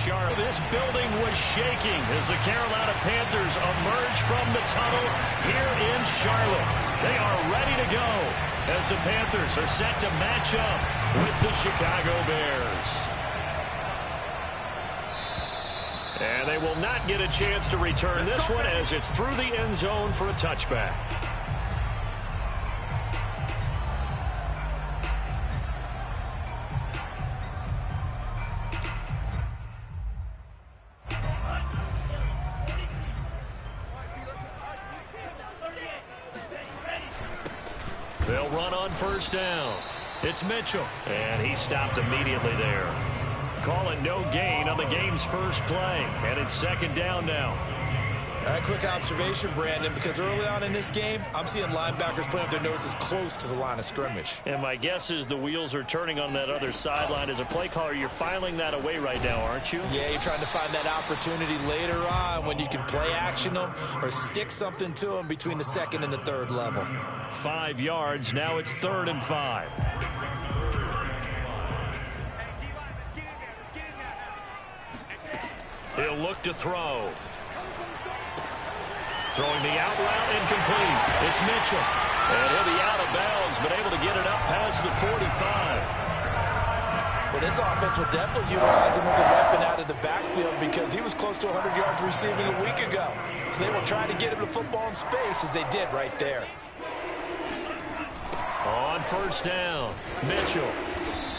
Charlotte. This building was shaking as the Carolina Panthers emerge from the tunnel here in Charlotte. They are ready to go as the Panthers are set to match up with the Chicago Bears. And they will not get a chance to return this one as it's through the end zone for a touchback. They'll run on first down. It's Mitchell, and he stopped immediately there. Calling no gain on the game's first play, and it's second down now. A quick observation, Brandon, because early on in this game, I'm seeing linebackers playing with their noses close to the line of scrimmage. And my guess is the wheels are turning on that other sideline. As a play caller, you're filing that away right now, aren't you? Yeah, you're trying to find that opportunity later on when you can play action them or stick something to them between the second and the third level. 5 yards. Now it's 3rd and 5. He'll look to throw. Throwing the out route, incomplete. It's Mitchell. And he'll be out of bounds, but able to get it up past the 45. Well, this offense will definitely utilize him as a weapon out of the backfield because he was close to 100 yards receiving a week ago. So they will try to get him the football in space as they did right there. On first down, Mitchell.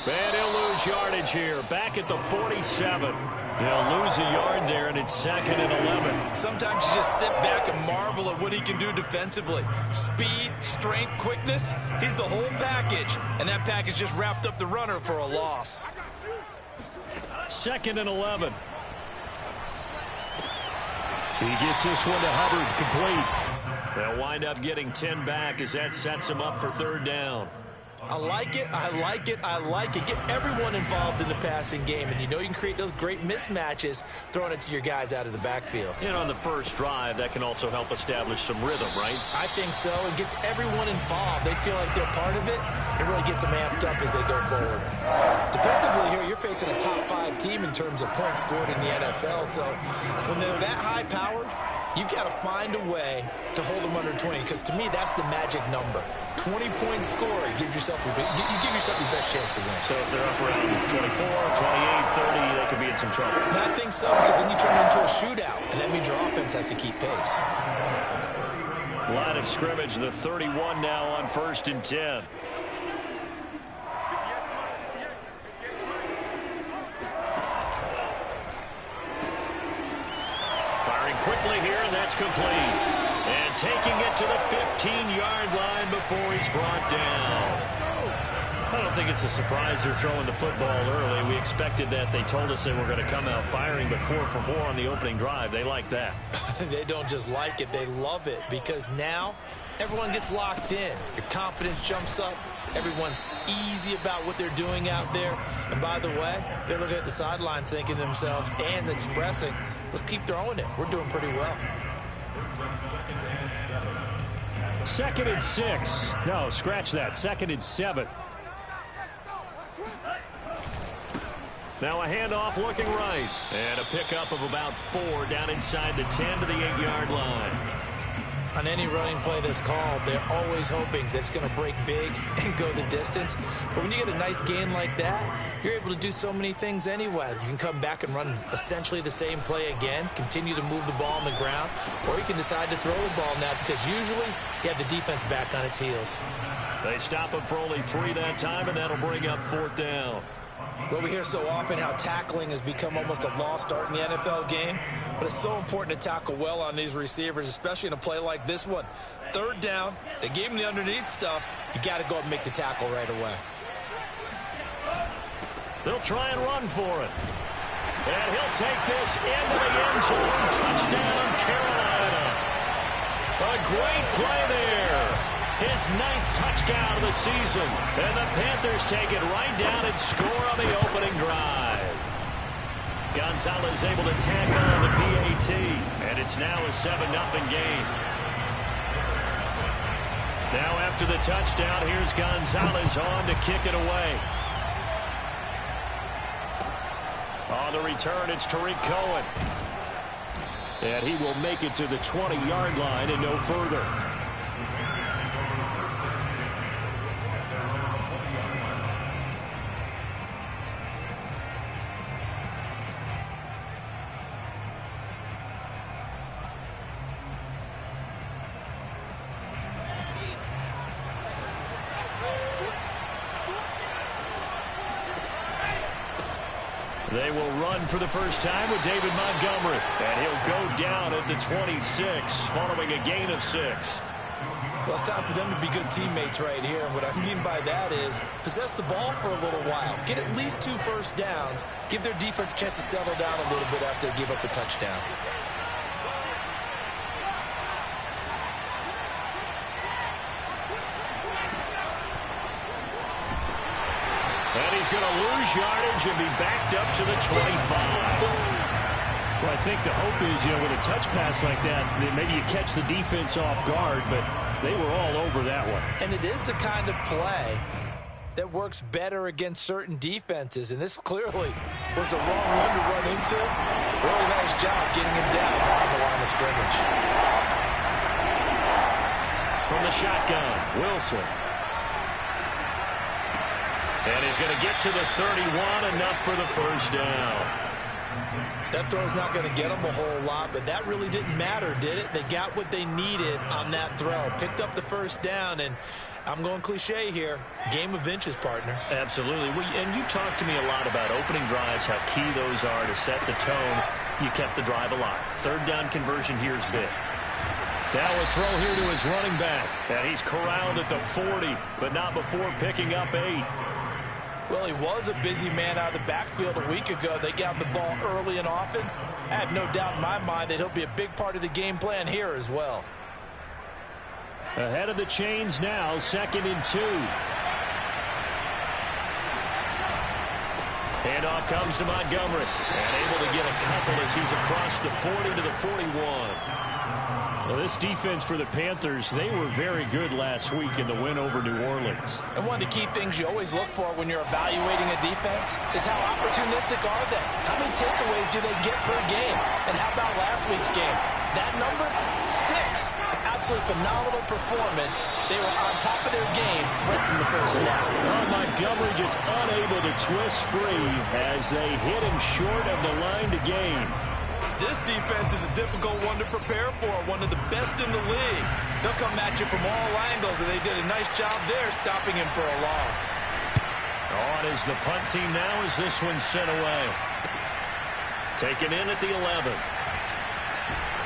And he'll lose yardage here. Back at the 47. He'll lose a yard there, and it's 2nd and 11. Sometimes you just sit back and marvel at what he can do defensively. Speed, strength, quickness, he's the whole package. And that package just wrapped up the runner for a loss. 2nd and 11. He gets this one to Hubbard, complete. They'll wind up getting 10 back as that sets him up for 3rd down. I like it, I like it, I like it. Get everyone involved in the passing game, and you know you can create those great mismatches throwing it to your guys out of the backfield. And on the first drive, that can also help establish some rhythm, right? I think so. It gets everyone involved. They feel like they're part of it. It really gets them amped up as they go forward. Defensively here, you're facing a top 5 team in terms of points scored in the NFL, so when they're that high-powered, you've got to find a way to hold them under 20, because to me, that's the magic number. 20-point score, you give yourself your best chance to win. So if they're up around 24, 28, 30, they could be in some trouble. I think so, because then you turn it into a shootout, and that means your offense has to keep pace. Line of scrimmage, the 31 now on 1st and 10. Firing quickly here, and that's complete. And taking it to the 15-yard line before he's brought down. I don't think it's a surprise they're throwing the football early. We expected that. They told us they were going to come out firing, but 4 for 4 on the opening drive. They like that. They don't just like it, they love it, because now everyone gets locked in. Your confidence jumps up. Everyone's easy about what they're doing out there. And by the way, they're looking at the sideline thinking to themselves and expressing, let's keep throwing it. We're doing pretty well. 2nd and 6. No, scratch that. 2nd and 7. Now a handoff looking right. And a pickup of about 4 down inside the 10 to the 8-yard line. On any running play that's called, they're always hoping that it's going to break big and go the distance. But when you get a nice gain like that, you're able to do so many things anyway. You can come back and run essentially the same play again, continue to move the ball on the ground, or you can decide to throw the ball now because usually you have the defense back on its heels. They stop him for only 3 that time, and that'll bring up 4th down. Well, we hear so often how tackling has become almost a lost art in the NFL game, but it's so important to tackle well on these receivers, especially in a play like this one. 3rd down, they gave him the underneath stuff. You got to go up and make the tackle right away. They'll try and run for it. And he'll take this into the end zone. Touchdown, Carolina. A great play there. His 9th touchdown of the season. And the Panthers take it right down and score on the opening drive. Gonzalez able to tack on the PAT. And it's now a 7-0 game. Now after the touchdown, here's Gonzalez on to kick it away. On the return, it's Tariq Cohen. And he will make it to the 20-yard line and no further. They will run for the first time with David Montgomery. And he'll go down at the 26 following a gain of 6. Well, it's time for them to be good teammates right here. And what I mean by that is possess the ball for a little while. Get at least 2 first downs. Give their defense a chance to settle down a little bit after they give up a touchdown. And he's going to lose yardage and be backed up to the 25. Well, I think the hope is, with a touch pass like that maybe you catch the defense off guard, but they were all over that one. And it is the kind of play that works better against certain defenses, and this clearly was the wrong one to run into. Really nice job getting him down on the line of scrimmage. From the shotgun, Wilson. And he's going to get to the 31, enough for the first down. That throw's not going to get them a whole lot, but that really didn't matter, did it? They got what they needed on that throw. Picked up the first down, and I'm going cliche here. Game of inches, partner. Absolutely. And you talked to me a lot about opening drives, how key those are to set the tone. You kept the drive alive. Third down conversion here is big. Now a throw here to his running back. And he's corralled at the 40, but not before picking up 8. Well, he was a busy man out of the backfield a week ago. They got the ball early and often. I have no doubt in my mind that he'll be a big part of the game plan here as well. Ahead of the chains now, 2nd and 2. Handoff comes to Montgomery. And able to get a couple as he's across the 40 to the 41. Well, this defense for the Panthers, they were very good last week in the win over New Orleans. And one of the key things you always look for when you're evaluating a defense is how opportunistic are they? How many takeaways do they get per game? And how about last week's game? That number, 6. Absolutely phenomenal performance. They were on top of their game right from the first snap. Well, Montgomery just unable to twist free as they hit him short of the line to gain. This defense is a difficult one to prepare for, one of the best in the league. They'll come at you from all angles, and they did a nice job there stopping him for a loss. On is the punt team now as this one's sent away. Taken in at the 11.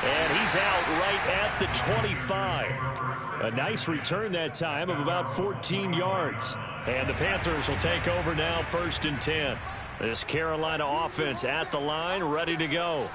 And he's out right at the 25. A nice return that time of about 14 yards. And the Panthers will take over now, 1st and 10. This Carolina offense at the line, ready to go.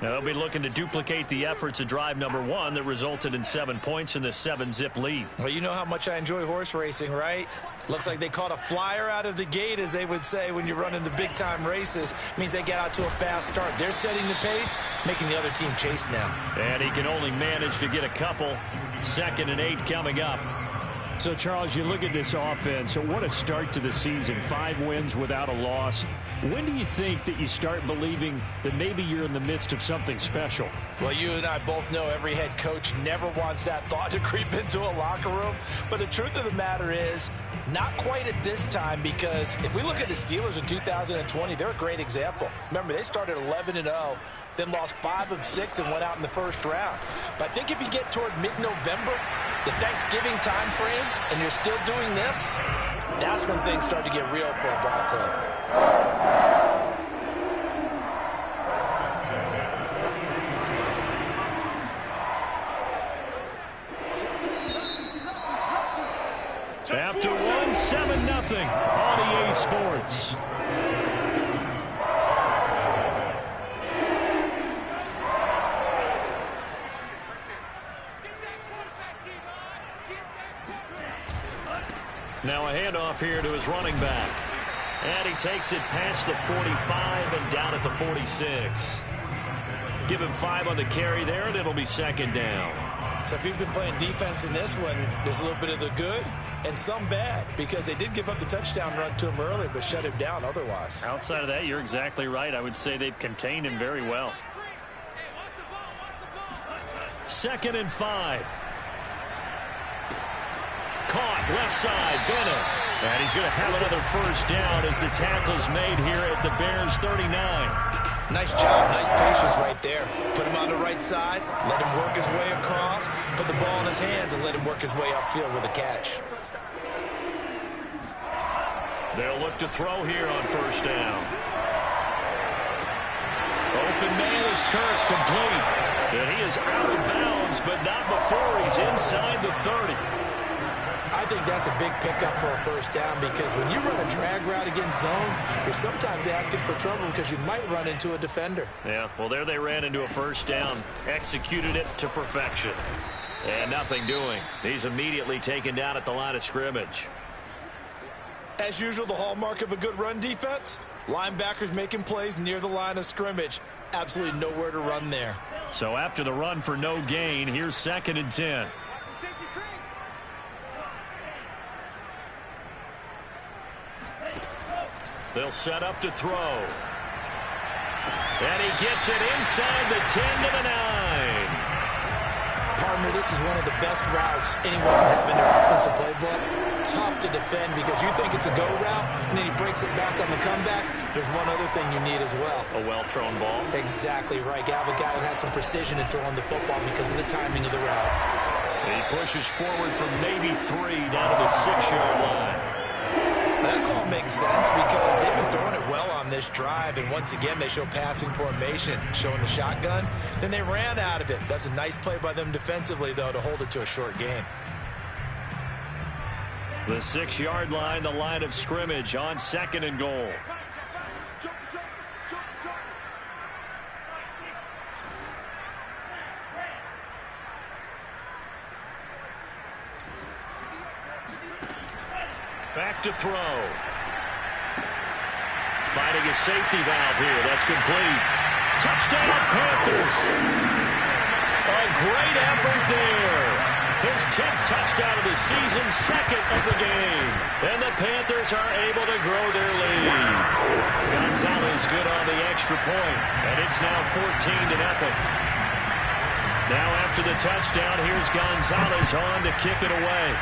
Now they'll be looking to duplicate the efforts of drive number 1 that resulted in 7 points in the 7-zip lead. Well, you know how much I enjoy horse racing, right? Looks like they caught a flyer out of the gate, as they would say when you're running the big-time races. Means they get out to a fast start. They're setting the pace, making the other team chase now. And he can only manage to get a couple. 2nd and 8 coming up. So, Charles, you look at this offense, what a start to the season. 5 wins without a loss. When do you think that you start believing that maybe you're in the midst of something special? Well, you and I both know every head coach never wants that thought to creep into a locker room. But the truth of the matter is, not quite at this time, because if we look at the Steelers in 2020, they're a great example. Remember, they started 11-0. Then lost 5 of 6 and went out in the first round. But I think if you get toward mid-November, the Thanksgiving time frame, and you're still doing this, that's when things start to get real for a ball club. After 1, 7-0 on EA Sports. Now a handoff here to his running back. And he takes it past the 45 and down at the 46. Give him 5 on the carry there, and it'll be 2nd down. So if you've been playing defense in this one, there's a little bit of the good and some bad, because they did give up the touchdown run to him earlier, but shut him down otherwise. Outside of that, you're exactly right. I would say they've contained him very well. 2nd and 5. Caught left side, Bennett. And he's going to have another first down as the tackle's made here at the Bears 39. Nice job, nice patience right there. Put him on the right side, let him work his way across, put the ball in his hands, and let him work his way upfield with a catch. They'll look to throw here on first down. Open man is Kirk, complete. And he is out of bounds, but not before he's inside the 30. I think that's a big pickup for a first down, because when you run a drag route against zone, you're sometimes asking for trouble because you might run into a defender. Yeah, well, there they ran into a first down, executed it to perfection. And nothing doing. He's immediately taken down at the line of scrimmage. As usual, the hallmark of a good run defense, linebackers making plays near the line of scrimmage. Absolutely nowhere to run there. So after the run for no gain, here's 2nd and 10. They'll set up to throw. And he gets it inside the 10 to the 9. Partner, this is one of the best routes anyone can have in their offensive playbook. Tough to defend because you think it's a go route, and then he breaks it back on the comeback. There's one other thing you need as well. A well-thrown ball. Exactly right. Have a guy who has some precision in throwing the football because of the timing of the route. He pushes forward from maybe 3 down to the 6-yard line. That call makes sense because they've been throwing it well on this drive, and once again they show passing formation, showing the shotgun. Then they ran out of it. That's a nice play by them defensively, though, to hold it to a short gain. The 6-yard line, the line of scrimmage on 2nd and goal. Back to throw. Finding a safety valve here. That's complete. Touchdown, Panthers. A great effort there. His 10th touchdown of the season, 2nd of the game. And the Panthers are able to grow their lead. Gonzalez good on the extra point, and it's now 14-0. Now after the touchdown, here's Gonzalez on to kick it away.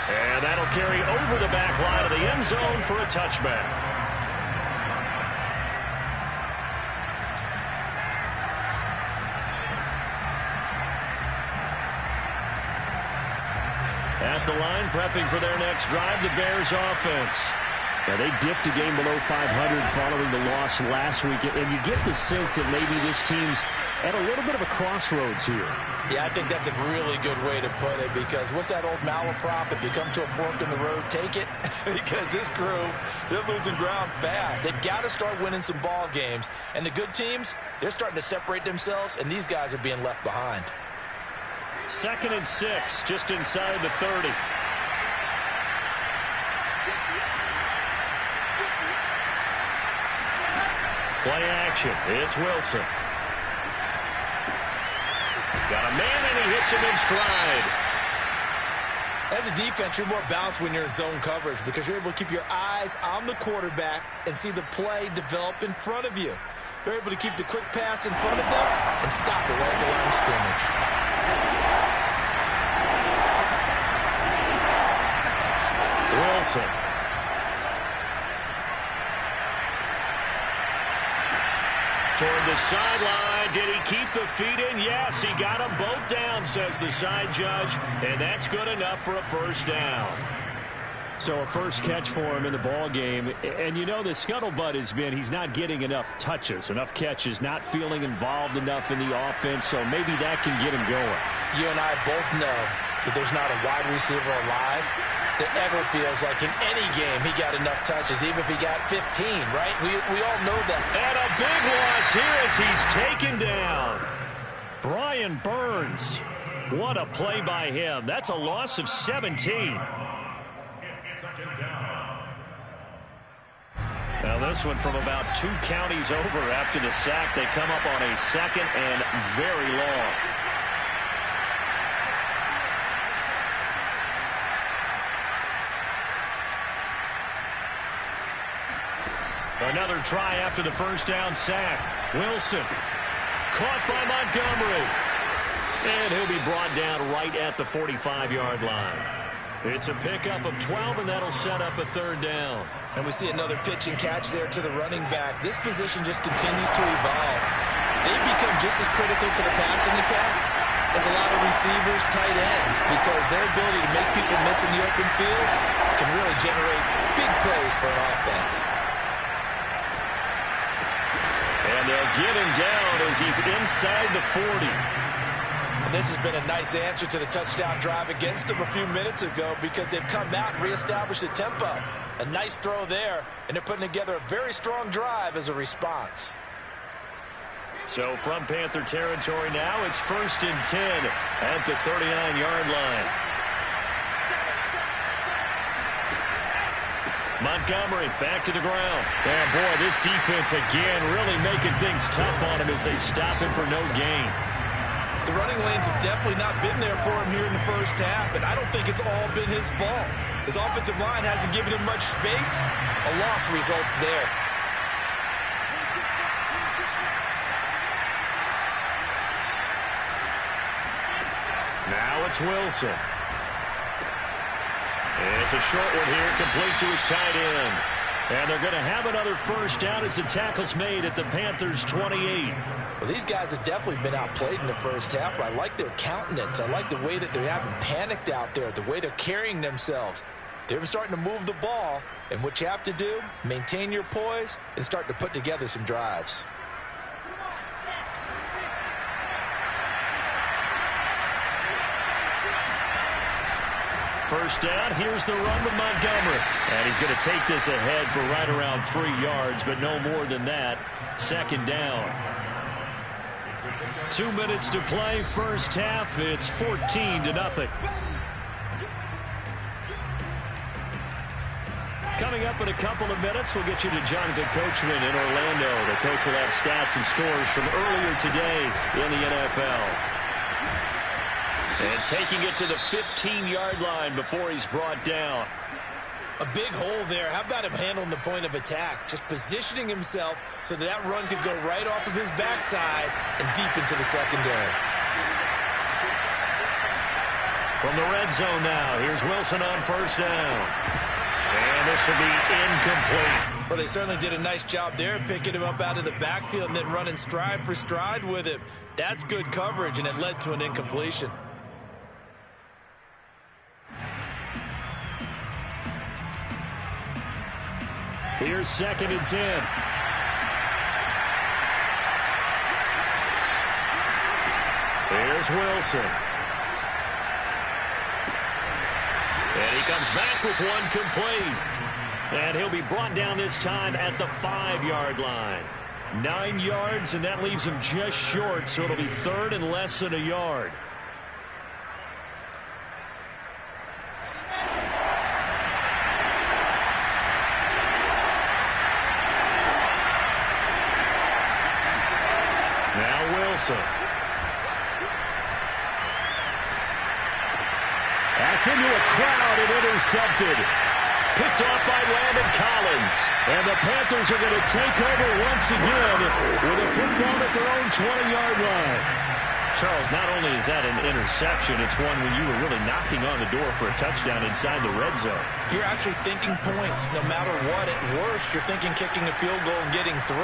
And that'll carry over the back line of the end zone for a touchback. At the line, prepping for their next drive, the Bears offense. Now, they dipped a game below 500 following the loss last week, and you get the sense that maybe this team's at a little bit of a crossroads here. Yeah, I think that's a really good way to put it, because what's that old malaprop? If you come to a fork in the road, take it. Because this crew, they're losing ground fast. They've got to start winning some ball games. And the good teams, they're starting to separate themselves, and these guys are being left behind. 2nd and 6, just inside the 30. Play action. It's Wilson. Got a man, and he hits him in stride. As a defense, you're more balanced when you're in zone coverage because you're able to keep your eyes on the quarterback and see the play develop in front of you. They're able to keep the quick pass in front of them and stop it right at the line of scrimmage. Wilson. Toward the sideline. Did he keep the feet in? Yes, he got them both down, says the side judge, and that's good enough for a first down. So a first catch for him in the ball game. And you know the scuttlebutt has been he's not getting enough touches, enough catches, not feeling involved enough in the offense, so maybe that can get him going. You and I both know that there's not a wide receiver alive that ever feels like in any game he got enough touches, even if he got 15, right? We all know that. And a big loss here as he's taken down. Brian Burns. What a play by him. That's a loss of 17. Now this one from about 2 counties over after the sack. They come up on a 2nd and very long. Another try after the first down sack. Wilson caught by Montgomery. And he'll be brought down right at the 45-yard line. It's a pickup of 12, and that'll set up a third down. And we see another pitch and catch there to the running back. This position just continues to evolve. They become just as critical to the passing attack as a lot of receivers, tight ends, because their ability to make people miss in the open field can really generate big plays for an offense. And they'll get him down as he's inside the 40. And this has been a nice answer to the touchdown drive against them a few minutes ago because they've come out and reestablished the tempo. A nice throw there, and they're putting together a very strong drive as a response. So from Panther territory now, it's 1st and 10 at the 39-yard line. Montgomery back to the ground. And boy, this defense again really making things tough on him as they stop him for no gain. The running lanes have definitely not been there for him here in the first half, and I don't think it's all been his fault. His offensive line hasn't given him much space. A loss results there. Now it's Wilson. It's a short one here, complete to his tight end. And they're going to have another first down as the tackle's made at the Panthers' 28. Well, these guys have definitely been outplayed in the first half, but I like their countenance. I like the way that they haven't panicked out there, the way they're carrying themselves. They're starting to move the ball, and what you have to do, maintain your poise and start to put together some drives. First down, here's the run with Montgomery. And he's going to take this ahead for right around 3 yards, but no more than that. Second down. 2 minutes to play, first half. It's 14-0. Coming up in a couple of minutes, we'll get you to Jonathan Coachman in Orlando. The coach will have stats and scores from earlier today in the NFL. And taking it to the 15-yard line before he's brought down. A big hole there. How about him handling the point of attack? Just positioning himself so that run could go right off of his backside and deep into the secondary. From the red zone now, here's Wilson on first down. And this will be incomplete. Well, they certainly did a nice job there, picking him up out of the backfield and then running stride for stride with him. That's good coverage, and it led to an incompletion. Here's 2nd and 10. Here's Wilson. And he comes back with one complete. And he'll be brought down this time at the 5-yard line. 9 yards, and that leaves him just short, so it'll be third and less than a yard. That's into a crowd and intercepted. Picked off by Landon Collins. And the Panthers are going to take over once again with a football at their own 20-yard line. Charles, not only is that an interception, it's one when you were really knocking on the door for a touchdown inside the red zone. You're actually thinking points no matter what. At worst, you're thinking kicking a field goal and getting 3.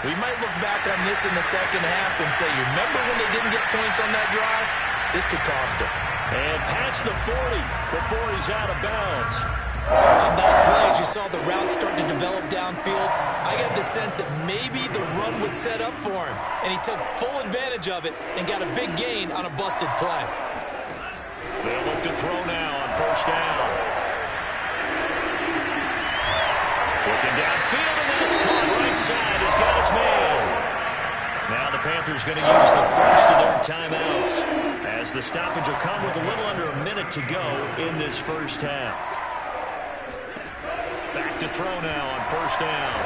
We might look back on this in the second half and say, you remember when they didn't get points on that drive? This could cost them. And past the 40 before he's out of bounds. On that play, as you saw the route start to develop downfield, I got the sense that maybe the run would set up for him. And he took full advantage of it and got a big gain on a busted play. They'll look to throw now on first down. Looking downfield, and that's caught right side. He's got his man. Now the Panthers going to use the first of their timeouts as the stoppage will come with a little under a minute to go in this first half. Back to throw now on first down.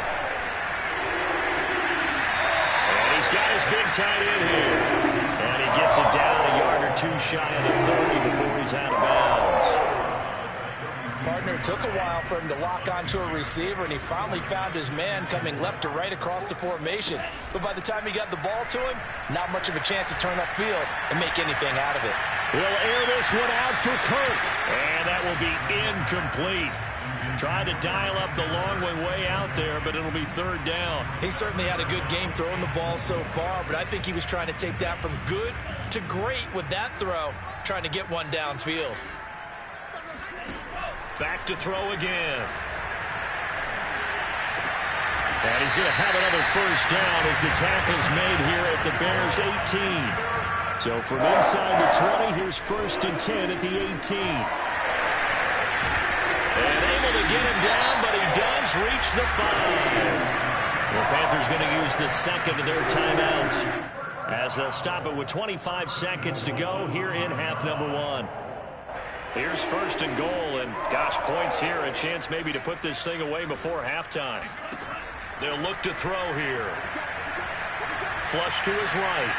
And he's got his big tight end here. And he gets it down a yard or two shy of the 30 before he's out of bounds. partner. It took a while for him to lock onto a receiver, and he finally found his man coming left to right across the formation. But by the time he got the ball to him, not much of a chance to turn upfield and make anything out of it. He'll air this one out for Kirk. And that will be incomplete. Trying to dial up the long way out there, but it'll be third down. He certainly had a good game throwing the ball so far, but I think he was trying to take that from good to great with that throw, trying to get one downfield. Back to throw again. And he's going to have another first down as the tackle's made here at the Bears' 18. So from inside the 20, here's 1st and 10 at the 18. And able to get him down, but he does reach the 5. The Panthers going to use the second of their timeouts as they'll stop it with 25 seconds to go here in half number 1. Here's 1st and goal, and gosh, points here, a chance maybe to put this thing away before halftime. They'll look to throw here. Flush to his right.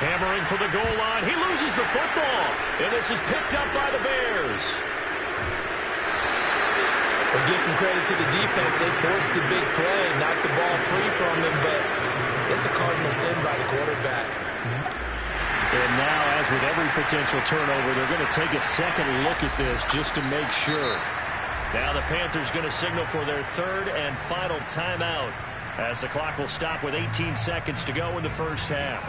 Hammering for the goal line. He loses the football, and this is picked up by the Bears. We'll give some credit to the defense. They forced the big play, knocked the ball free from them, but it's a cardinal sin by the quarterback. And now, as with every potential turnover, they're going to take a second look at this just to make sure. Now the Panthers going to signal for their 3rd and final timeout as the clock will stop with 18 seconds to go in the first half.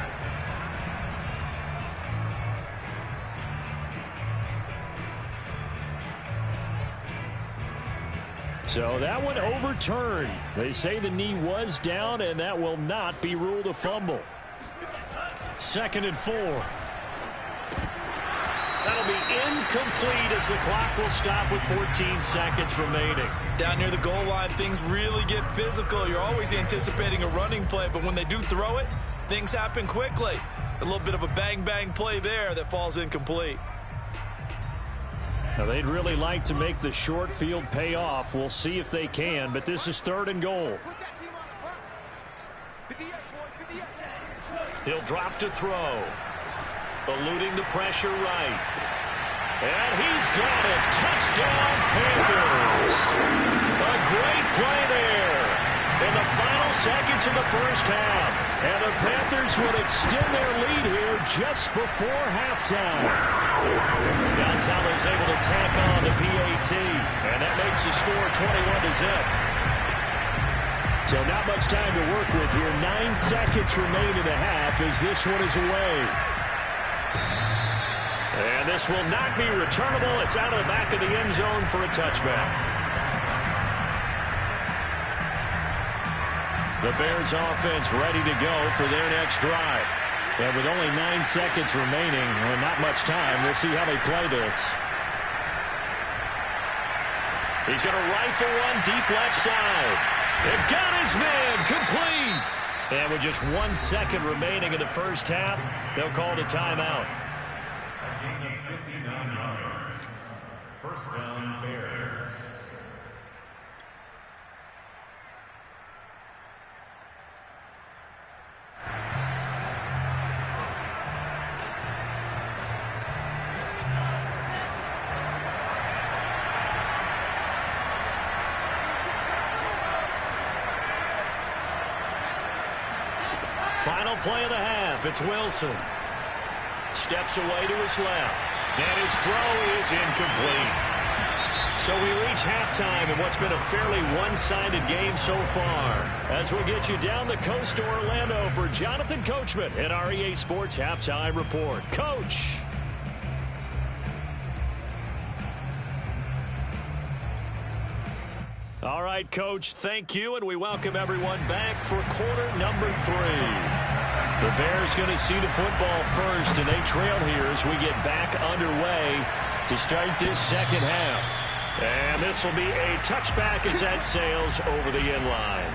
So that one overturned. They say the knee was down, and that will not be ruled a fumble. 2nd and 4. That'll be incomplete as the clock will stop with 14 seconds remaining. Down near the goal line, things really get physical. You're always anticipating a running play, but when they do throw it, things happen quickly. A little bit of a bang-bang play there that falls incomplete. Now they'd really like to make the short field pay off. We'll see if they can, but this is 3rd and goal. He'll drop to throw. Eluding the pressure right. And he's got it. Touchdown, Panthers. A great play there in the final seconds of the first half. And the Panthers will extend their lead here just before halftime. Gonzalez able to tack on the PAT. And that makes the score 21-0. So not much time to work with here. 9 seconds remain in the half as this one is away. And this will not be returnable. It's out of the back of the end zone for a touchback. The Bears offense ready to go for their next drive. And with only 9 seconds remaining, and not much time, we'll see how they play this. He's going to rifle one deep left side. It got his man complete. And with just 1 second remaining in the first half, they'll call it a timeout. A gain of 59 yards. First down, Bears. Final play of the half. It's Wilson. Steps away to his left. And his throw is incomplete. So we reach halftime in what's been a fairly one-sided game so far. As we'll get you down the coast to Orlando for Jonathan Coachman at our EA Sports Halftime Report. Coach. All right, Coach, thank you, and we welcome everyone back for quarter number 3. The Bears going to see the football first, and they trail here as we get back underway to start this second half. And this will be a touchback as that sails over the end line.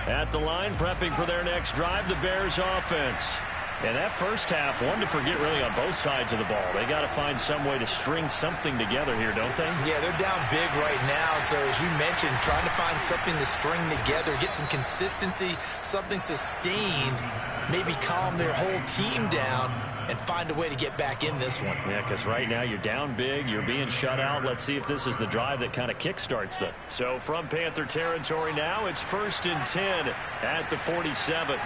At the line, prepping for their next drive, the Bears offense. And that first half, one to forget really on both sides of the ball. They got to find some way to string something together here, don't they? Yeah, they're down big right now. So as you mentioned, trying to find something to string together, get some consistency, something sustained, maybe calm their whole team down and find a way to get back in this one. Yeah, because right now you're down big, you're being shut out. Let's see if this is the drive that kind of kickstarts them. So from Panther territory now, it's 1st and 10 at the 47.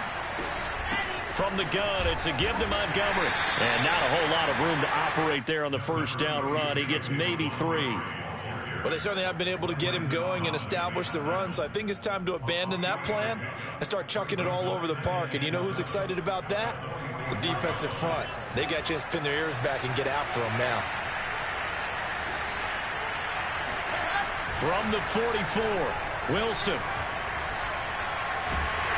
From the gun, it's a give to Montgomery. And not a whole lot of room to operate there on the first down run. He gets maybe 3. Well, they certainly have been able to get him going and establish the run, so I think it's time to abandon that plan and start chucking it all over the park. And you know who's excited about that? The defensive front. They got a chance to pin their ears back and get after him now. From the 44, Wilson.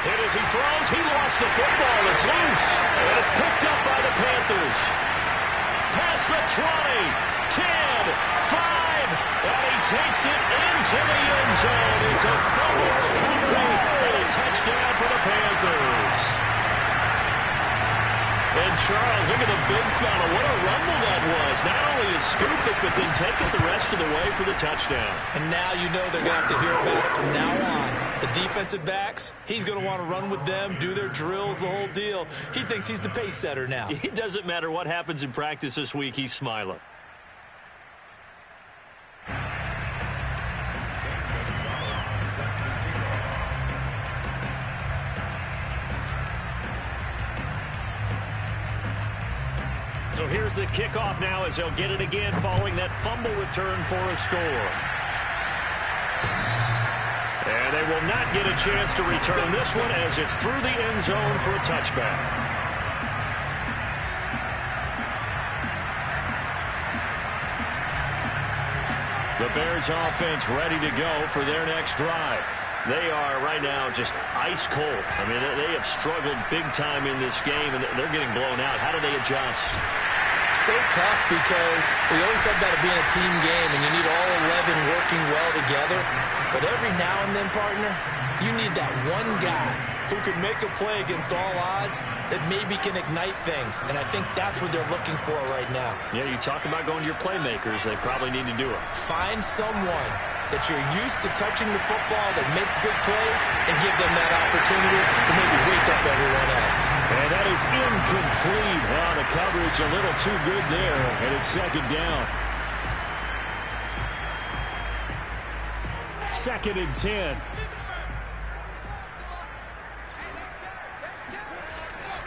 Hit as he throws. He lost the football. It's loose. And it's picked up by the Panthers. Past the 20, 10, 5. And he takes it into the end zone. It's a fumble recovery and a touchdown for the Panthers. And Charles, look at the big fella. What a rumble that was. Not only to scoop it, but then take it the rest of the way for the touchdown. And now you know they're going to have to hear about it from now on. The defensive backs, he's going to want to run with them, do their drills, the whole deal. He thinks he's the pace setter now. It doesn't matter what happens in practice this week, he's smiling. So here's the kickoff now as they'll get it again following that fumble return for a score. And they will not get a chance to return this one as it's through the end zone for a touchback. The Bears offense ready to go for their next drive. They are right now just ice cold. I mean, they have struggled big time in this game, and they're getting blown out. How do they adjust? So tough because we always said about it being a team game, and you need all 11 working well together. But every now and then, partner, you need that one guy who could make a play against all odds that maybe can ignite things. And I think that's what they're looking for right now. Yeah, you talk about going to your playmakers. They probably need to do it. Find someone that you're used to touching the football that makes big plays and give them that opportunity to maybe wake up everyone else. And that is incomplete. Wow, the coverage a little too good there, and it's 2nd down. 2nd and 10.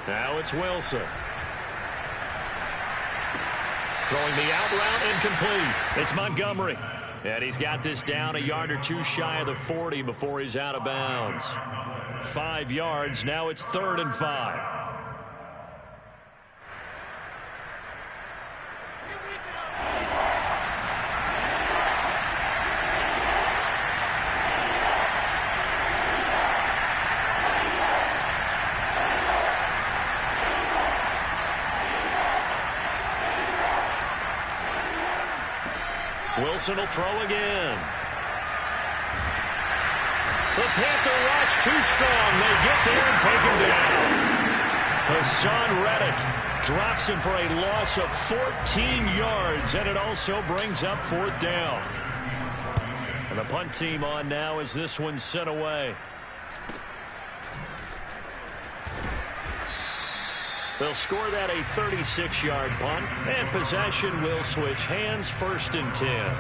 Now it's Wilson. Throwing the out route, incomplete. It's Montgomery. And he's got this down a yard or two shy of the 40 before he's out of bounds. 5 yards. Now it's 3rd and 5. Wilson will throw again. The Panther rush too strong. They get there and take him down. Hassan Reddick drops him for a loss of 14 yards, and it also brings up 4th down. And the punt team on now as this one's sent away. They'll score that a 36-yard punt, and possession will switch hands, 1st and 10.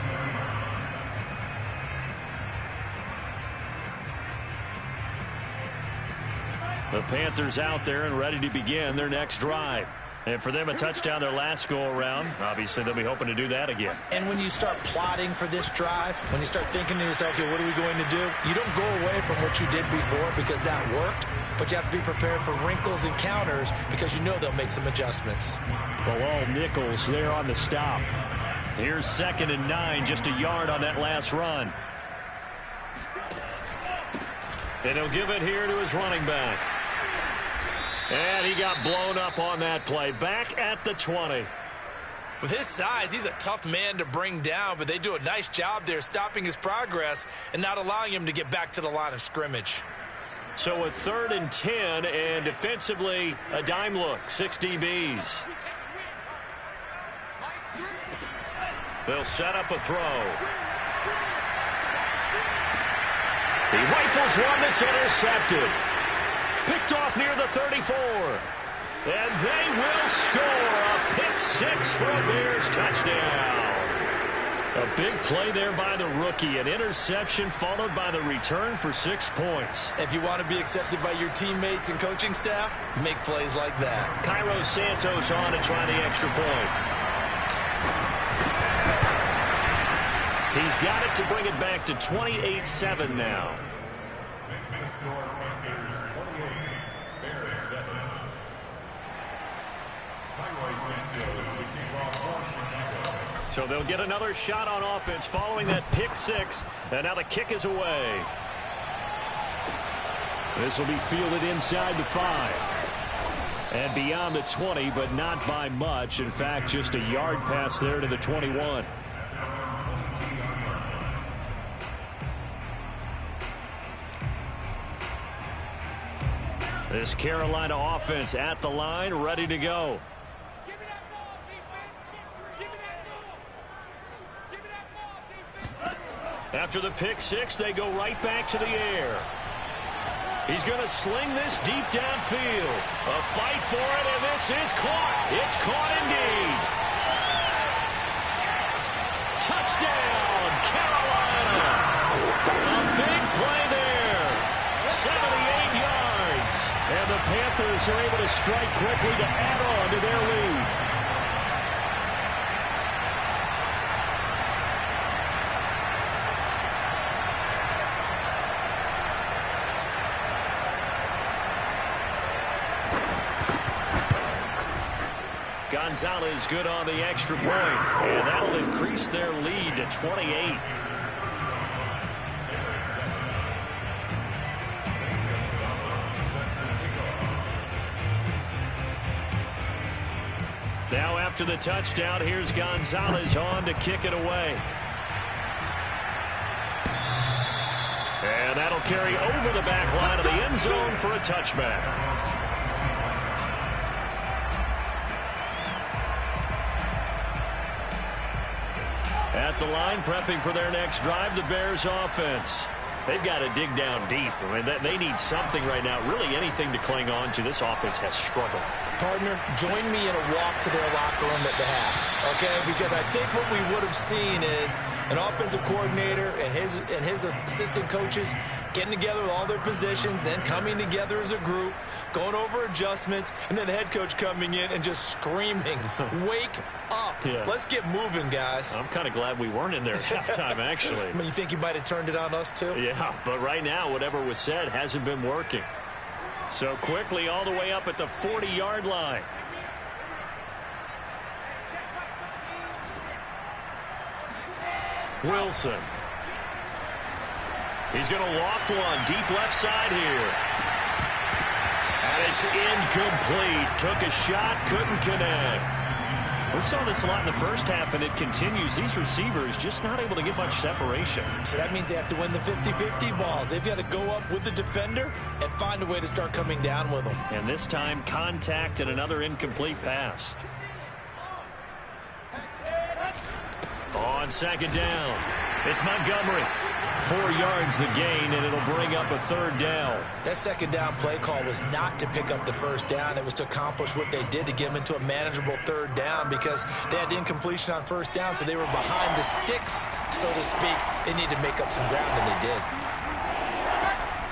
The Panthers out there and ready to begin their next drive. And for them, a touchdown their last go-around. Obviously, they'll be hoping to do that again. And when you start plotting for this drive, when you start thinking to yourself, okay, what are we going to do? You don't go away from what you did before because that worked, but you have to be prepared for wrinkles and counters because you know they'll make some adjustments. Well, all Nichols there on the stop. Here's 2nd and 9, just a yard on that last run. And he'll give it here to his running back. And he got blown up on that play. Back at the 20. With his size, he's a tough man to bring down, but they do a nice job there stopping his progress and not allowing him to get back to the line of scrimmage. So a 3rd and 10, and defensively, a dime look, 6 DBs. They'll set up a throw. He rifles one that's intercepted. Picked off near the 34. And they will score a pick 6 for a Bears touchdown. A big play there by the rookie. An interception followed by the return for 6 points. If you want to be accepted by your teammates and coaching staff, make plays like that. Cairo Santos on to try the extra point. He's got it to bring it back to 28-7 now. Fixing score, Panthers 28, Bears 7. Cairo Santos to kick off for Chicago. So they'll get another shot on offense following that pick 6, and now the kick is away. This will be fielded inside the 5. And beyond the 20, but not by much. In fact, just a yard pass there to the 21. This Carolina offense at the line, ready to go. After the pick 6, they go right back to the air. He's going to sling this deep downfield. A fight for it, and this is caught. It's caught indeed. Touchdown, Carolina. A big play there. 78 yards. And the Panthers are able to strike quickly to add on to their lead. Gonzalez good on the extra point, and that'll increase their lead to 28. Now after the touchdown, here's Gonzalez on to kick it away. And that'll carry over the back line of the end zone for a touchback. At the line, prepping for their next drive, the Bears offense. They've got to dig down deep. I mean, they need something right now, really anything to cling on to. This offense has struggled. Partner, join me in a walk to their locker room at the half, okay? Because I think what we would have seen is an offensive coordinator and his assistant coaches getting together with all their positions, then coming together as a group, going over adjustments, and then the head coach coming in and just screaming, wake up. Yeah. Let's get moving, guys. I'm kind of glad we weren't in there at halftime, actually. I mean, you think you might have turned it on us, too? Yeah, but right now, whatever was said hasn't been working. So quickly all the way up at the 40-yard line. Wilson. He's going to loft one deep left side here. And it's incomplete. Took a shot, couldn't connect. We saw this a lot in the first half, and it continues. These receivers just not able to get much separation. So that means they have to win the 50-50 balls. They've got to go up with the defender and find a way to start coming down with them. And this time, contact and another incomplete pass. On second down, it's Montgomery. 4 yards the gain, and it'll bring up a third down. That second down play call was not to pick up the first down. It was to accomplish what they did to get them into a manageable third down because they had incompletion on first down, so they were behind the sticks, so to speak. They needed to make up some ground, and they did.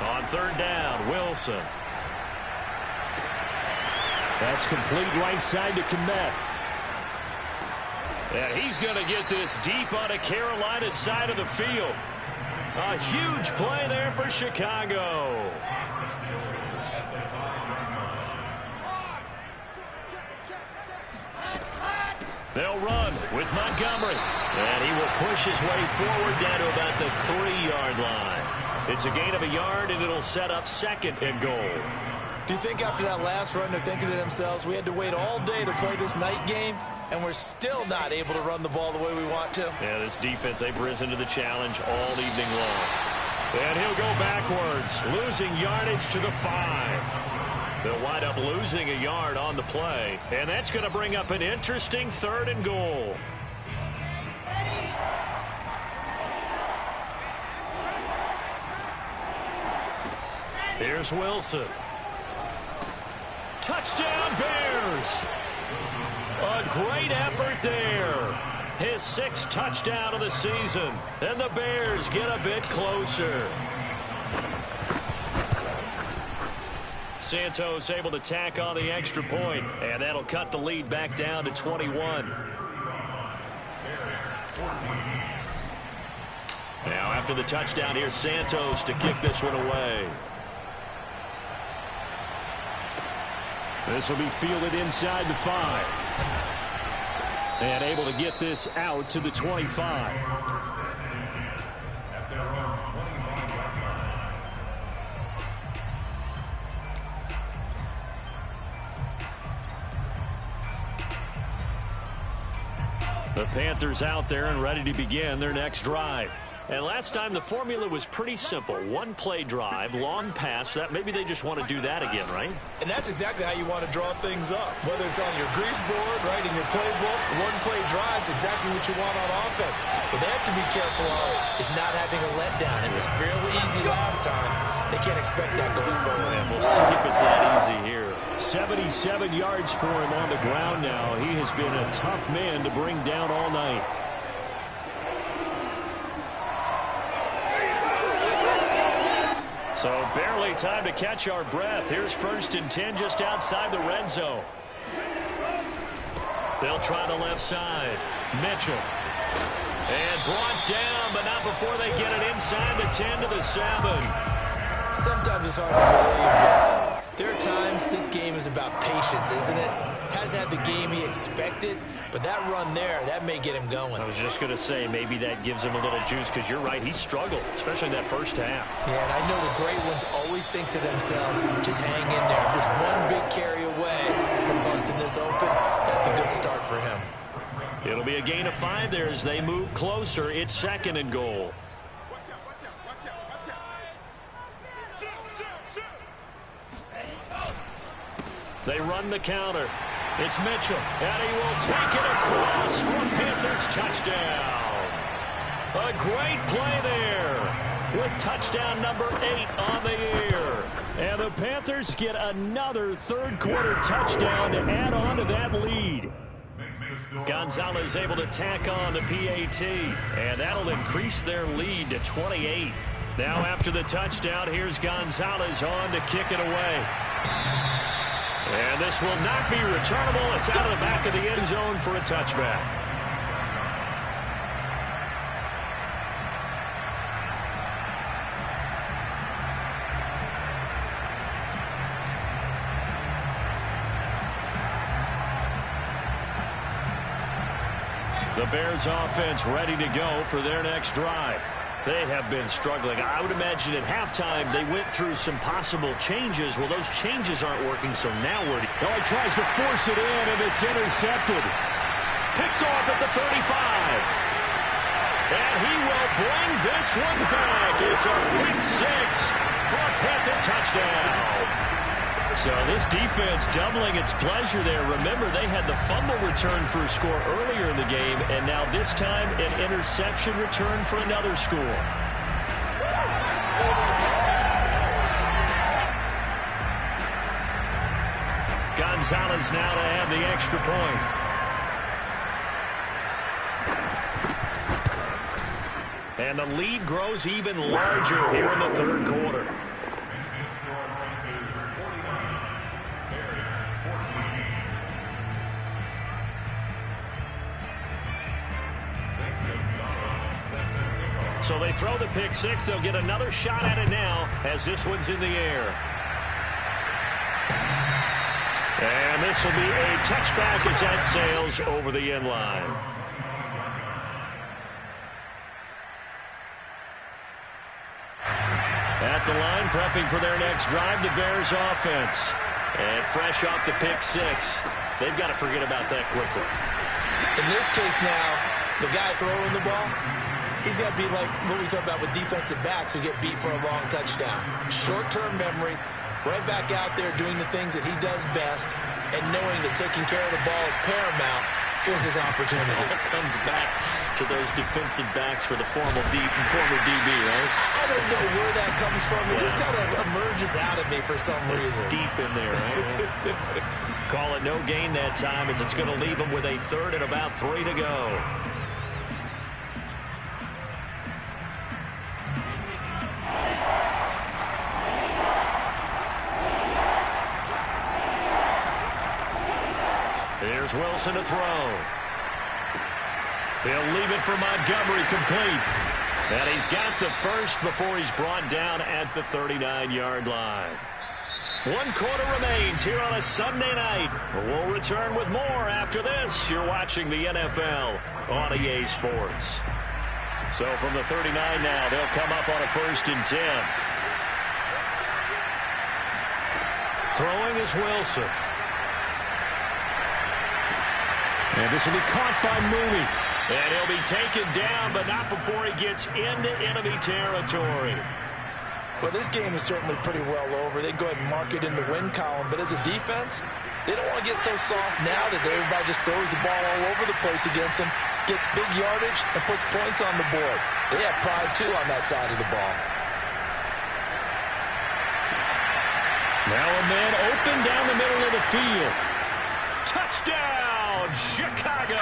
On third down, Wilson. That's complete right side to Kmet. And he's going to get this deep on a Carolina side of the field. A huge play there for Chicago. They'll run with Montgomery. And he will push his way forward down to about the 3-yard line. It's a gain of a yard, and it'll set up second and goal. Do you think after that last run they're thinking to themselves, we had to wait all day to play this night game, and we're still not able to run the ball the way we want to? Yeah, this defense, they've risen to the challenge all evening long. And he'll go backwards, losing yardage to the 5. They'll wind up losing a yard on the play. And that's going to bring up an interesting 3rd and goal. Here's Wilson. Touchdown, Bears! A great effort there. His 6th touchdown of the season. And the Bears get a bit closer. Santos able to tack on the extra point, and that'll cut the lead back down to 21. Now after the touchdown, here's Santos to kick this one away. This will be fielded inside the 5. And able to get this out to the 25. The Panthers out there and ready to begin their next drive. And last time the formula was pretty simple. 1-play drive, long pass. That maybe they just want to do that again, right? And that's exactly how you want to draw things up. Whether it's on your grease board, right, in your playbook, 1-play drive's exactly what you want on offense. What they have to be careful of is not having a letdown. It was fairly easy last time. They can't expect that going forward. And we'll see if it's that easy here. 77 yards for him on the ground now. He has been a tough man to bring down all night. So barely time to catch our breath. Here's 1st and 10 just outside the red zone. They'll try the left side. Mitchell. And brought down, but not before they get it inside the 10 to the 7. Sometimes it's hard to believe, but there are times this game is about patience, isn't it? Hasn't had the game he expected, but that run there, that may get him going. I was just going to say, maybe that gives him a little juice, because you're right, he struggled, especially in that first half. Yeah, and I know the great ones always think to themselves, just hang in there. Just one big carry away from busting this open. That's a good start for him. It'll be a gain of 5 there as they move closer. It's 2nd and goal. They run the counter. It's Mitchell, and he will take it across for a Panthers touchdown. A great play there with touchdown number 8 on the year. And the Panthers get another 3rd quarter touchdown to add on to that lead. Gonzalez able to tack on the PAT, and that'll increase their lead to 28. Now after the touchdown, here's Gonzalez on to kick it away. And this will not be returnable. It's out of the back of the end zone for a touchback. The Bears offense ready to go for their next drive. They have been struggling. I would imagine at halftime they went through some possible changes. Well, those changes aren't working, so now where do you... Oh, he tries to force it in, and it's intercepted. Picked off at the 35. And he will bring this one back. It's a pick 6 for a Panther touchdown. So this defense doubling its pleasure there. Remember, they had the fumble return for a score earlier in the game, and now this time an interception return for another score. Gonzalez now to add the extra point. And the lead grows even larger here in the 3rd quarter. So they throw the pick 6. They'll get another shot at it now as this one's in the air. And this will be a touchback as that sails over the end line. At the line, prepping for their next drive, the Bears offense. And fresh off the pick 6. They've got to forget about that quickly. In this case now, the guy throwing the ball, He's got to be like what we talk about with defensive backs who get beat for a long touchdown. Short-term memory, right back out there doing the things that he does best, and knowing that taking care of the ball is paramount. Here's his opportunity. It all comes back to those defensive backs for the former DB, right? I don't know where that comes from. It just kind of emerges out of me for some reason. Deep in there, right? Call it no gain that time, as it's going to leave him with a third and about 3 to go. Here's Wilson to throw. He'll leave it for Montgomery, complete. And he's got the first before he's brought down at the 39-yard line. 1 quarter remains here on a Sunday night. We'll return with more after this. You're watching the NFL on EA Sports. So from the 39 now, they'll come up on a 1st and 10. Throwing is Wilson. And this will be caught by Mooney. And he'll be taken down, but not before he gets into enemy territory. Well, this game is certainly pretty well over. They can go ahead and mark it in the win column. But as a defense, they don't want to get so soft now that everybody just throws the ball all over the place against them, gets big yardage, and puts points on the board. They have pride, too, on that side of the ball. Now a man open down the middle of the field. Touchdown, Chicago!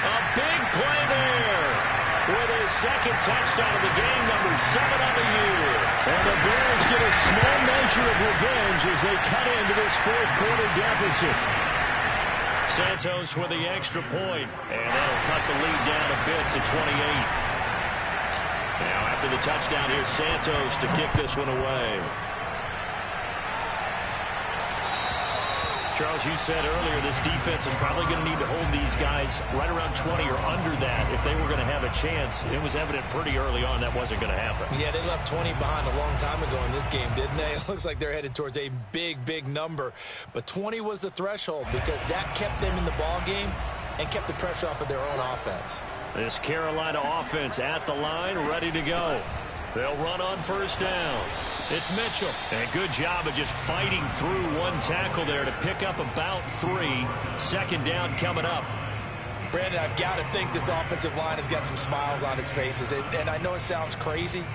A big play there with his 2nd touchdown of the game, number 7 on the year. And the Bears get a small measure of revenge as they cut into this 4th quarter deficit. Santos with the extra point, and that'll cut the lead down a bit to 28. Now after the touchdown, here's Santos to kick this one away. Charles, you said earlier this defense is probably going to need to hold these guys right around 20 or under that if they were going to have a chance. It was evident pretty early on that wasn't going to happen. Yeah, they left 20 behind a long time ago in this game, didn't they? It looks like they're headed towards a big, big number. But 20 was the threshold because that kept them in the ball game and kept the pressure off of their own offense. This Carolina offense at the line, ready to go. They'll run on 1st down. It's Mitchell. And good job of just fighting through one tackle there to pick up about 3. 2nd down coming up. Brandon, I've got to think this offensive line has got some smiles on its faces. And I know it sounds crazy,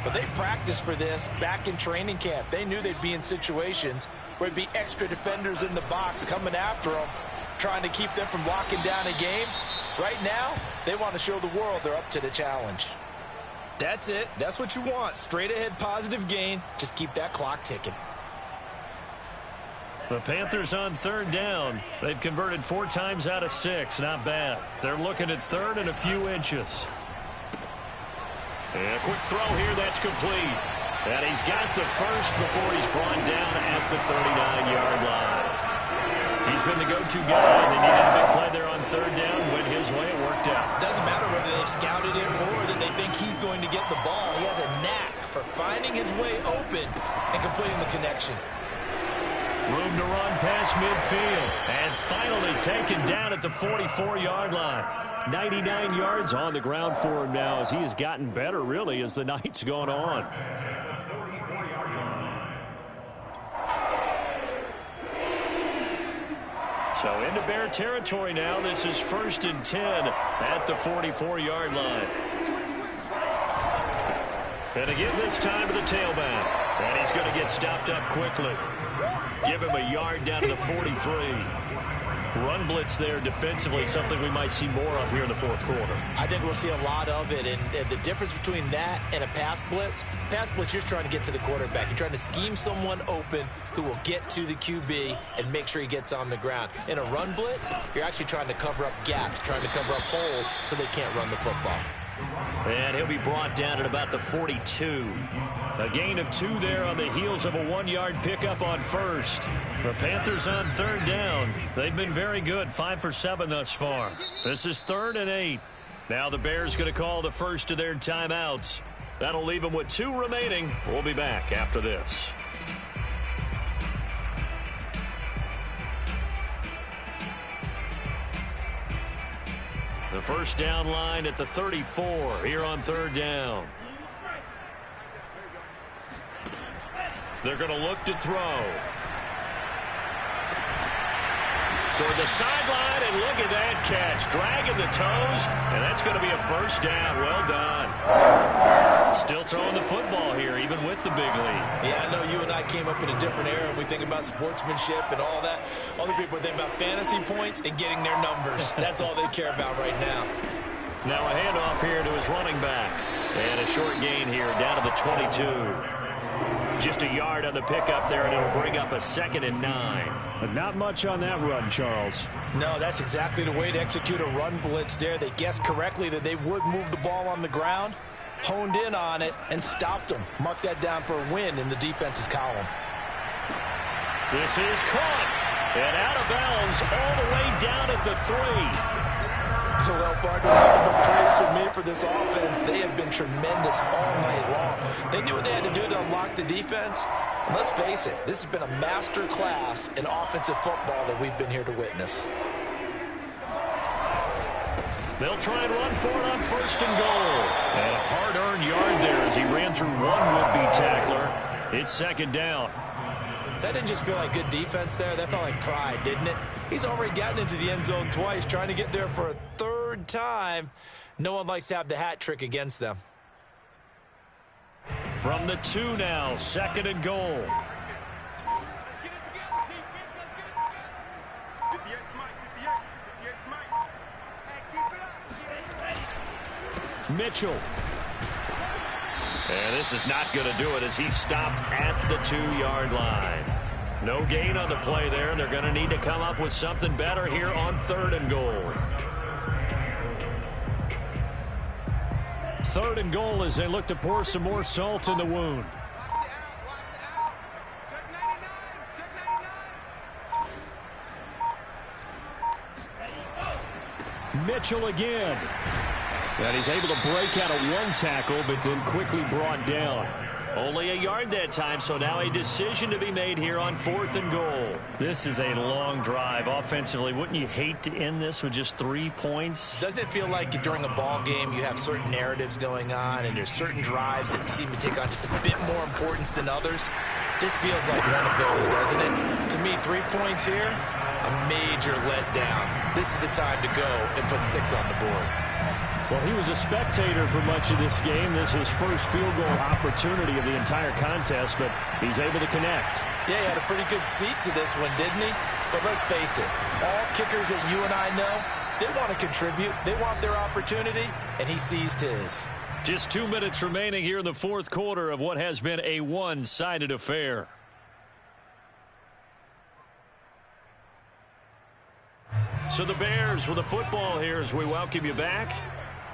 but they practiced for this back in training camp. They knew they'd be in situations where there'd be extra defenders in the box coming after them, trying to keep them from locking down a game. Right now, they want to show the world they're up to the challenge. That's it. That's what you want. Straight ahead positive gain. Just keep that clock ticking. The Panthers on 3rd down. They've converted 4 times out of 6. Not bad. They're looking at 3rd and a few inches. And a quick throw here. That's complete. And he's got the first before he's brought down at the 39-yard line. He's been the go-to guy. They needed a big play there on 3rd down. Went his way. It worked out. Doesn't matter whether they've scouted it or that they think he's going to get the ball. He has a knack for finding his way open and completing the connection. Room to run past midfield. And finally taken down at the 44-yard line. 99 yards on the ground for him now as he has gotten better, really, as the night's gone on. So into Bear territory now. This is 1st and 10 at the 44-yard line. And again this time to the tailback. And he's going to get stopped up quickly. Give him a yard down to the 43. Run blitz there defensively, something we might see more of here in the 4th quarter. I think we'll see a lot of it, and the difference between that and a pass blitz, you're just trying to get to the quarterback. You're trying to scheme someone open who will get to the QB and make sure he gets on the ground. In a run blitz, you're actually trying to cover up gaps, trying to cover up holes so they can't run the football. And he'll be brought down at about the 42. A gain of 2 there on the heels of a 1-yard pickup on 1st. The Panthers on 3rd down. They've been very good, 5 for 7 thus far. This is 3rd and 8. Now the Bears going to call the first of their timeouts. That'll leave them with 2 remaining. We'll be back after this. The first down line at the 34 here on third down. They're going to look to throw. Toward the sideline, and look at that catch. Dragging the toes, and that's going to be a first down. Well done. Still throwing the football here, even with the big lead. Yeah, I know you and I came up in a different era, and we think about sportsmanship and all that. Other people think about fantasy points and getting their numbers. That's all they care about right now. Now a handoff here to his running back. And a short gain here down to the 22. Just a yard on the pickup there, and it'll bring up a 2nd and 9. But not much on that run, Charles. No, that's exactly the way to execute a run blitz there. They guessed correctly that they would move the ball on the ground, honed in on it, and stopped them. Mark that down for a win in the defense's column. This is caught, and out of bounds all the way down at the 3. Well, Fargo, nothing but praise from me for this offense. They have been tremendous all night long. They knew what they had to do to unlock the defense. And let's face it, this has been a master class in offensive football that we've been here to witness. They'll try and run for it on 1st and goal. And a hard-earned yard there as he ran through one would-be tackler. It's 2nd down. That didn't just feel like good defense there. That felt like pride, didn't it? He's already gotten into the end zone twice, trying to get there for a 3rd time. No one likes to have the hat trick against them. From the 2 now, 2nd and goal. Mitchell. And this is not going to do it as he's stopped at the 2-yard line. No gain on the play there. They're going to need to come up with something better here on 3rd and goal. 3rd and goal as they look to pour some more salt in the wound. Mitchell again. And he's able to break out of one tackle, but then quickly brought down. Only a yard that time, so now a decision to be made here on 4th and goal. This is a long drive offensively. Wouldn't you hate to end this with just 3 points? Doesn't it feel like during a ball game you have certain narratives going on and there's certain drives that seem to take on just a bit more importance than others? This feels like one of those, doesn't it? To me, 3 points here, a major letdown. This is the time to go and put 6 on the board. Well, he was a spectator for much of this game. This is his first field goal opportunity of the entire contest, but he's able to connect. Yeah, he had a pretty good seat to this one, didn't he? But let's face it, all kickers that you and I know, they want to contribute. They want their opportunity, and he seized his. Just 2 minutes remaining here in the 4th quarter of what has been a one-sided affair. So the Bears with the football here as we welcome you back.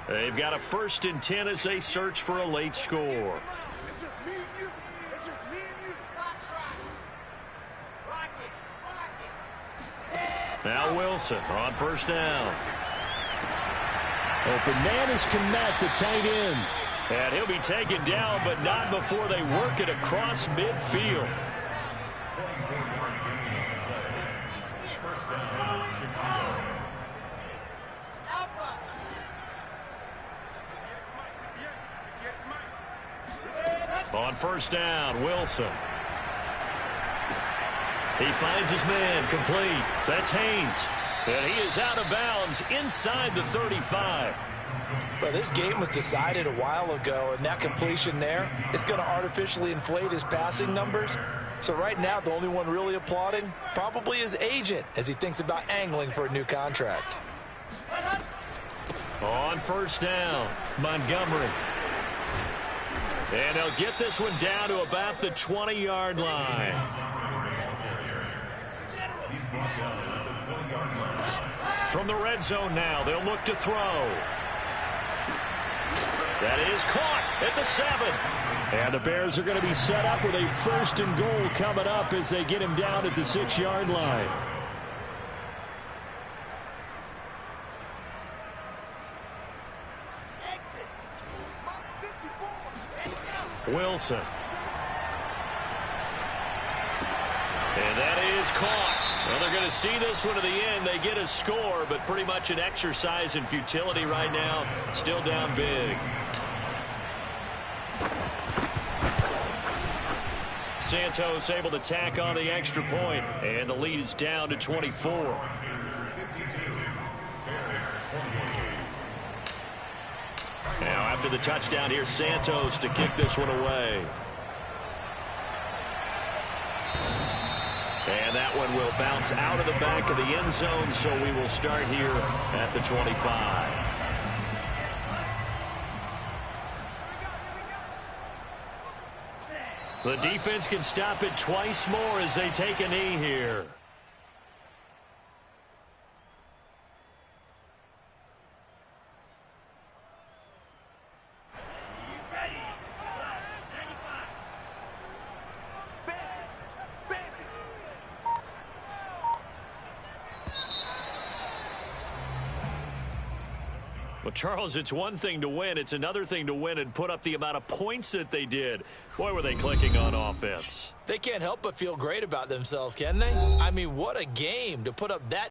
They've got a 1st and 10 as they search for a late score. It's just me and you. It's just me and you. Rock it. Now Wilson on 1st down. Open man is Kmet, the tight end. And he'll be taken down, but not before they work it across midfield. On 1st down, Wilson. He finds his man, complete. That's Haynes. And he is out of bounds inside the 35. Well, this game was decided a while ago, and that completion there is going to artificially inflate his passing numbers. So right now, the only one really applauding probably his agent as he thinks about angling for a new contract. On 1st down, Montgomery. And they'll get this one down to about the 20-yard line. From the red zone now, they'll look to throw. That is caught at the 7. And the Bears are going to be set up with a 1st and goal coming up as they get him down at the 6-yard line. Wilson. And that is caught. Well, they're going to see this one to the end. They get a score, but pretty much an exercise in futility right now. Still down big. Santos able to tack on the extra point, and the lead is down to 24. Now after the touchdown, here's Santos to kick this one away. And that one will bounce out of the back of the end zone, so we will start here at the 25. The defense can stop it twice more as they take a knee here. Well, Charles, it's one thing to win. It's another thing to win and put up the amount of points that they did. Boy, were they clicking on offense. They can't help but feel great about themselves, can they? I mean, what a game to put up that